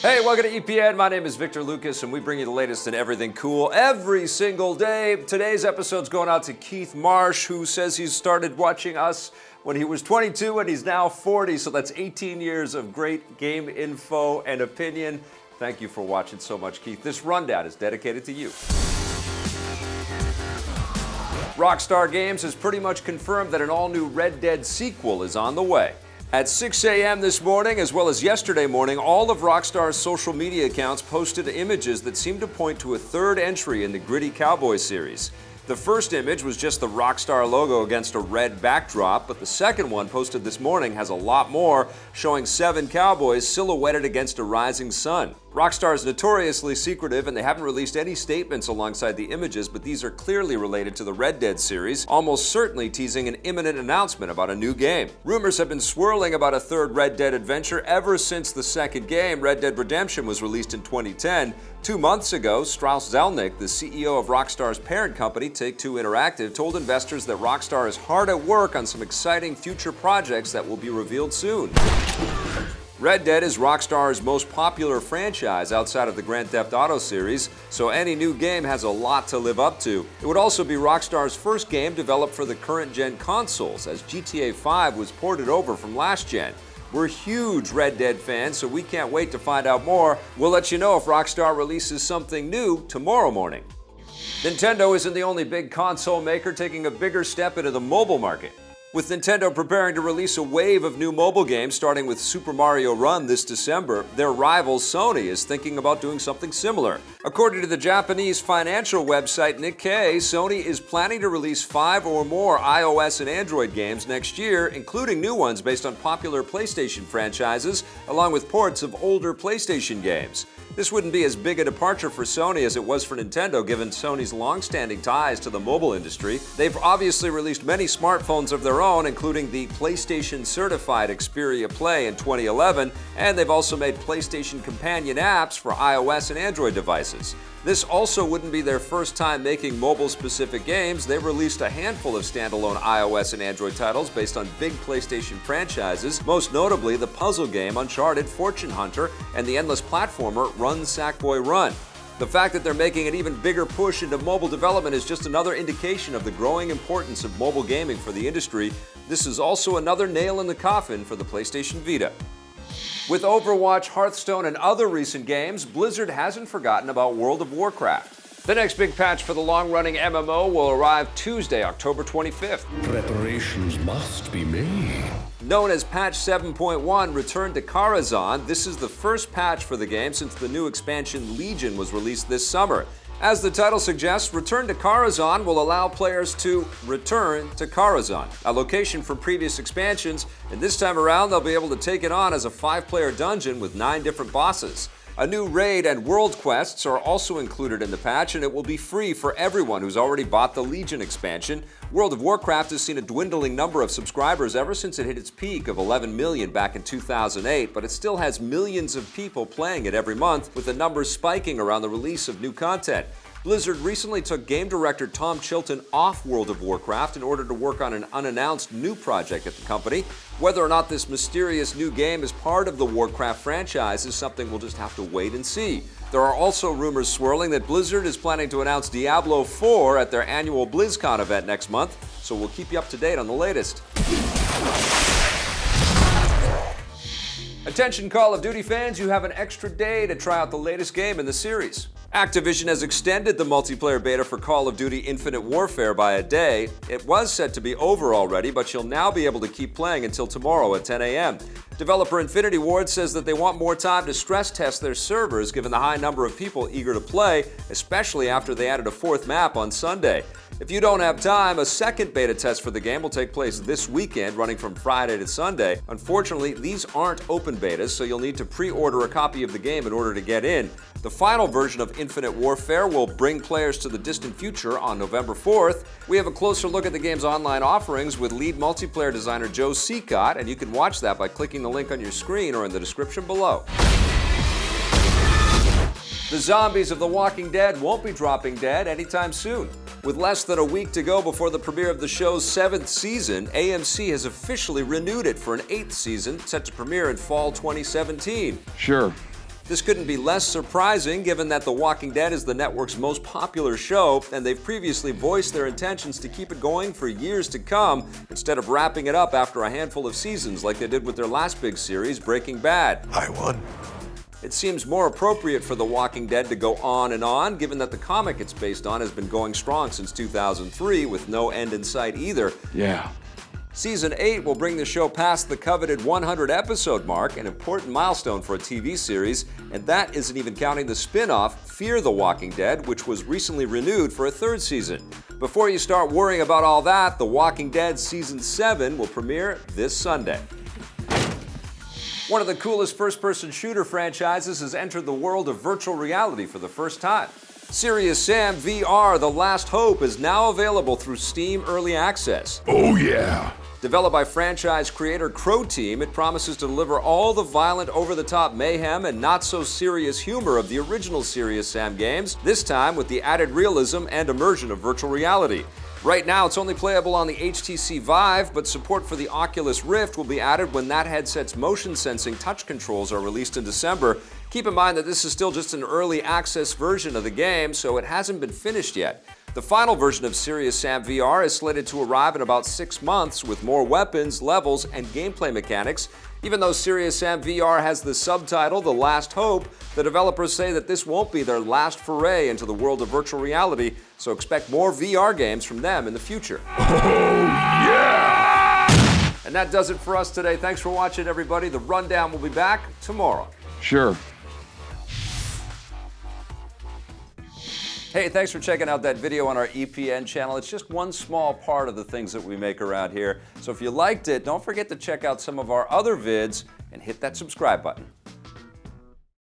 Hey, welcome to EPN. My name is Victor Lucas, and we bring you the latest in everything cool every single day. Today's episode's going out to Keith Marsh, who says he started watching us when he was 22 and he's now 40, so that's 18 years of great game info and opinion. Thank you for watching so much, Keith. This rundown is dedicated to you. Rockstar Games has pretty much confirmed that an all-new Red Dead sequel is on the way. At 6 a.m. this morning, as well as yesterday morning, all of Rockstar's social media accounts posted images that seem to point to a third entry in the Gritty Cowboy series. The first image was just the Rockstar logo against a red backdrop, but the second one, posted this morning, has a lot more, showing 7 cowboys silhouetted against a rising sun. Rockstar is notoriously secretive, and they haven't released any statements alongside the images, but these are clearly related to the Red Dead series, almost certainly teasing an imminent announcement about a new game. Rumors have been swirling about a third Red Dead adventure ever since the second game, Red Dead Redemption, was released in 2010. 2 months ago, Strauss Zelnick, the CEO of Rockstar's parent company, Take-Two Interactive, told investors that Rockstar is hard at work on some exciting future projects that will be revealed soon. Red Dead is Rockstar's most popular franchise outside of the Grand Theft Auto series, so any new game has a lot to live up to. It would also be Rockstar's first game developed for the current-gen consoles, as GTA 5 was ported over from last gen. We're huge Red Dead fans, so we can't wait to find out more. We'll let you know if Rockstar releases something new tomorrow morning. Nintendo isn't the only big console maker taking a bigger step into the mobile market. With Nintendo preparing to release a wave of new mobile games, starting with Super Mario Run this December, their rival Sony is thinking about doing something similar. According to the Japanese financial website Nikkei, Sony is planning to release 5 or more iOS and Android games next year, including new ones based on popular PlayStation franchises, along with ports of older PlayStation games. This wouldn't be as big a departure for Sony as it was for Nintendo, given Sony's long-standing ties to the mobile industry. They've obviously released many smartphones of their own, including the PlayStation-certified Xperia Play in 2011, and they've also made PlayStation companion apps for iOS and Android devices. This also wouldn't be their first time making mobile-specific games. They've released a handful of standalone iOS and Android titles based on big PlayStation franchises, most notably the puzzle game Uncharted Fortune Hunter and the endless platformer Run Sackboy Run. The fact that they're making an even bigger push into mobile development is just another indication of the growing importance of mobile gaming for the industry. This is also another nail in the coffin for the PlayStation Vita. With Overwatch, Hearthstone, and other recent games, Blizzard hasn't forgotten about World of Warcraft. The next big patch for the long-running MMO will arrive Tuesday, October 25th. Preparations must be made. Known as Patch 7.1 Return to Karazhan, this is the first patch for the game since the new expansion Legion was released this summer. As the title suggests, Return to Karazhan will allow players to return to Karazhan, a location from previous expansions, and this time around they'll be able to take it on as a 5-player dungeon with 9 different bosses. A new raid and world quests are also included in the patch, and it will be free for everyone who's already bought the Legion expansion. World of Warcraft has seen a dwindling number of subscribers ever since it hit its peak of 11 million back in 2008, but it still has millions of people playing it every month, with the numbers spiking around the release of new content. Blizzard recently took game director Tom Chilton off World of Warcraft in order to work on an unannounced new project at the company. Whether or not this mysterious new game is part of the Warcraft franchise is something we'll just have to wait and see. There are also rumors swirling that Blizzard is planning to announce Diablo 4 at their annual BlizzCon event next month, so we'll keep you up to date on the latest. Attention Call of Duty fans, you have an extra day to try out the latest game in the series. Activision has extended the multiplayer beta for Call of Duty Infinite Warfare by a day. It was set to be over already, but you'll now be able to keep playing until tomorrow at 10 a.m. Developer Infinity Ward says that they want more time to stress test their servers given the high number of people eager to play, especially after they added a 4th map on Sunday. If you don't have time, a second beta test for the game will take place this weekend, running from Friday to Sunday. Unfortunately, these aren't open betas, so you'll need to pre-order a copy of the game in order to get in. The final version of Infinite Warfare will bring players to the distant future on November 4th. We have a closer look at the game's online offerings with lead multiplayer designer Joe Seacott, and you can watch that by clicking the link on your screen or in the description below. The zombies of The Walking Dead won't be dropping dead anytime soon. With less than a week to go before the premiere of the show's 7th season, AMC has officially renewed it for an 8th season set to premiere in fall 2017. Sure. This couldn't be less surprising given that The Walking Dead is the network's most popular show, and they've previously voiced their intentions to keep it going for years to come instead of wrapping it up after a handful of seasons like they did with their last big series, Breaking Bad. I won. It seems more appropriate for The Walking Dead to go on, given that the comic it's based on has been going strong since 2003 with no end in sight either. Yeah. Season 8 will bring the show past the coveted 100-episode mark, an important milestone for a TV series, and that isn't even counting the spin-off Fear the Walking Dead, which was recently renewed for a third season. Before you start worrying about all that, The Walking Dead Season 7 will premiere this Sunday. One of the coolest first-person shooter franchises has entered the world of virtual reality for the first time. Serious Sam VR: The Last Hope is now available through Steam Early Access. Oh yeah. Developed by franchise creator Crow Team, it promises to deliver all the violent, over-the-top mayhem and not-so-serious humor of the original Serious Sam games, this time with the added realism and immersion of virtual reality. Right now, it's only playable on the HTC Vive, but support for the Oculus Rift will be added when that headset's motion-sensing touch controls are released in December. Keep in mind that this is still just an early access version of the game, so it hasn't been finished yet. The final version of Serious Sam VR is slated to arrive in about 6 months with more weapons, levels, and gameplay mechanics. Even though Serious Sam VR has the subtitle, The Last Hope, the developers say that this won't be their last foray into the world of virtual reality, so expect more VR games from them in the future. Oh yeah. And that does it for us today. Thanks for watching, everybody. The Rundown will be back tomorrow. Sure. Hey, thanks for checking out that video on our EPN channel. It's just one small part of the things that we make around here. So if you liked it, don't forget to check out some of our other vids and hit that subscribe button.